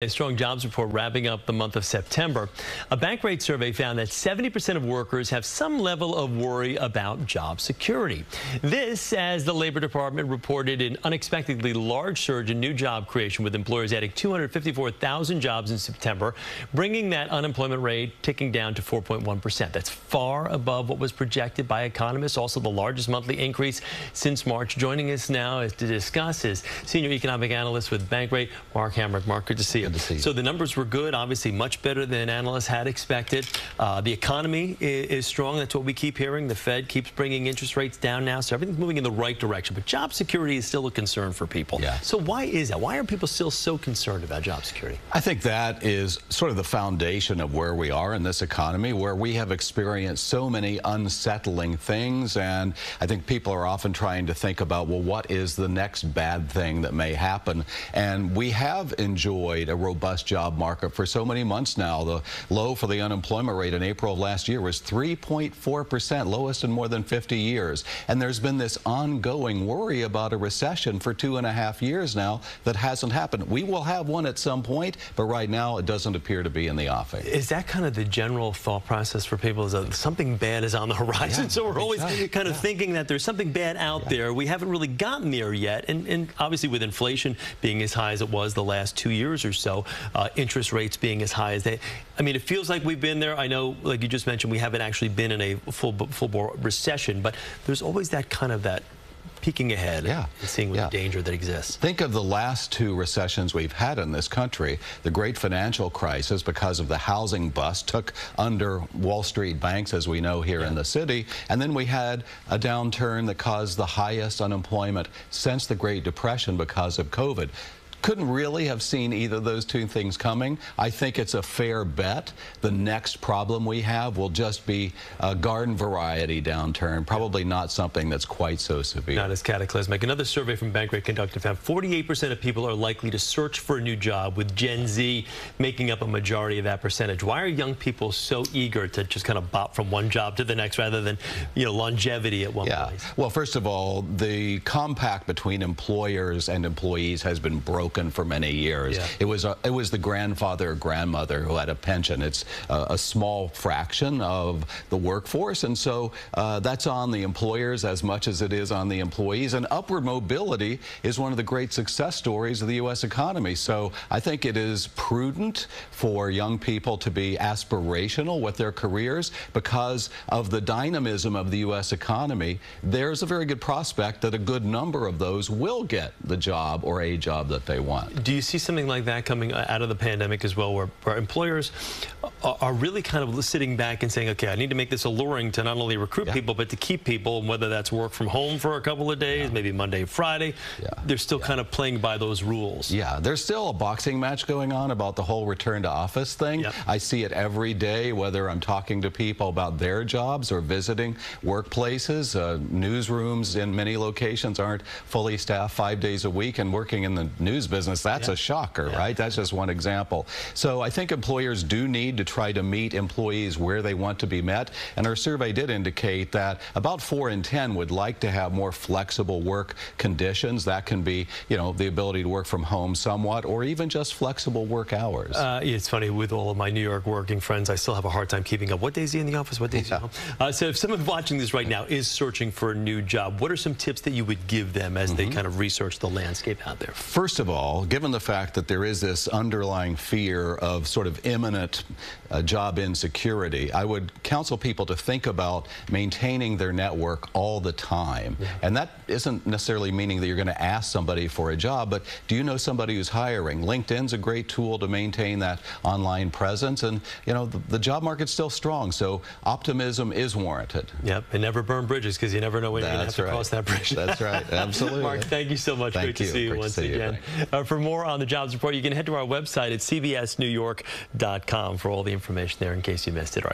A strong jobs report wrapping up the month of September. A Bankrate survey found that 70% of workers have some level of worry about job security. This as the Labor Department reported an unexpectedly large surge in new job creation, with employers adding 254,000 jobs in September, bringing that unemployment rate ticking down to 4.1%. That's far above what was projected by economists. Also the largest monthly increase since March. Joining us now to discuss is senior economic analyst with Bankrate, Mark Hamrick. Mark, good to see you. So the numbers were good, obviously much better than analysts had expected. The economy is strong. That's what we keep hearing. The Fed keeps bringing interest rates down now, so everything's moving in the right direction. But job security is still a concern for people. Yeah. So why is that? Why are people still so concerned about job security? I think that is sort of the foundation of where we are in this economy, where we have experienced so many unsettling things. And I think people are often trying to think about, well, what is the next bad thing that may happen? And we have enjoyed a robust job market for so many months now. The low for the unemployment rate in April of last year was 3.4%, lowest in more than 50 years. And there's been this ongoing worry about a recession for 2.5 years now that hasn't happened. We will have one at some point, but right now it doesn't appear to be in the offing. Is that kind of the general thought process for people, is that something bad is on the horizon? Yeah, so we're always kind of thinking that there's something bad out there. We haven't really gotten there yet. And obviously with inflation being as high as it was the last 2 years or so, interest rates being as high as they, I mean, it feels like we've been there. I know, like you just mentioned, we haven't actually been in a full-bore recession, but there's always that kind of peeking ahead and seeing the danger that exists. Think of the last two recessions we've had in this country. The great financial crisis, because of the housing bust, took under Wall Street banks, as we know here in the city. And then we had a downturn that caused the highest unemployment since the Great Depression because of COVID. Couldn't really have seen either of those two things coming. I think it's a fair bet the next problem we have will just be a garden variety downturn, probably not something that's quite so severe. Not as cataclysmic. Another survey from Bankrate conducted found 48% of people are likely to search for a new job, with Gen Z making up a majority of that percentage. Why are young people so eager to just kind of bop from one job to the next rather than, you know, longevity at one place? Well, first of all, the compact between employers and employees has been broken for many years. It was the grandfather or grandmother who had a pension. It's a small fraction of the workforce, and so that's on the employers as much as it is on the employees. And upward mobility is one of the great success stories of the U.S. economy. So I think it is prudent for young people to be aspirational with their careers. Because of the dynamism of the U.S. economy, there's a very good prospect that a good number of those will get the job or a job that they want. Do you see something like that coming out of the pandemic as well, where employers are really kind of sitting back and saying, okay, I need to make this alluring to not only recruit people, but to keep people, and whether that's work from home for a couple of days, maybe Monday, Friday, they're still kind of playing by those rules. Yeah, there's still a boxing match going on about the whole return to office thing. I see it every day, whether I'm talking to people about their jobs or visiting workplaces. Newsrooms in many locations aren't fully staffed 5 days a week, and working in the news business, that's a shocker, right? That's just one example. So I think employers do need to try to meet employees where they want to be met. And our survey did indicate that about 4 in 10 would like to have more flexible work conditions. That can be, you know, the ability to work from home somewhat, or even just flexible work hours. It's funny, with all of my New York working friends, I still have a hard time keeping up. What days are you in the office? What days are you home? So if someone watching this right now is searching for a new job, what are some tips that you would give them as they kind of research the landscape out there? First of all, given the fact that there is this underlying fear of sort of imminent job insecurity, I would counsel people to think about maintaining their network all the time. And that isn't necessarily meaning that you're going to ask somebody for a job, but do you know somebody who's hiring? LinkedIn's a great tool to maintain that online presence, and you know the job market's still strong, so optimism is warranted. Yep, and never burn bridges, because you never know when you're going to have to cross that bridge. That's right, absolutely. Mark, thank you so much. Great to see you once again. For more on the jobs report, you can head to our website at cbsnewyork.com for all the information there in case you missed it.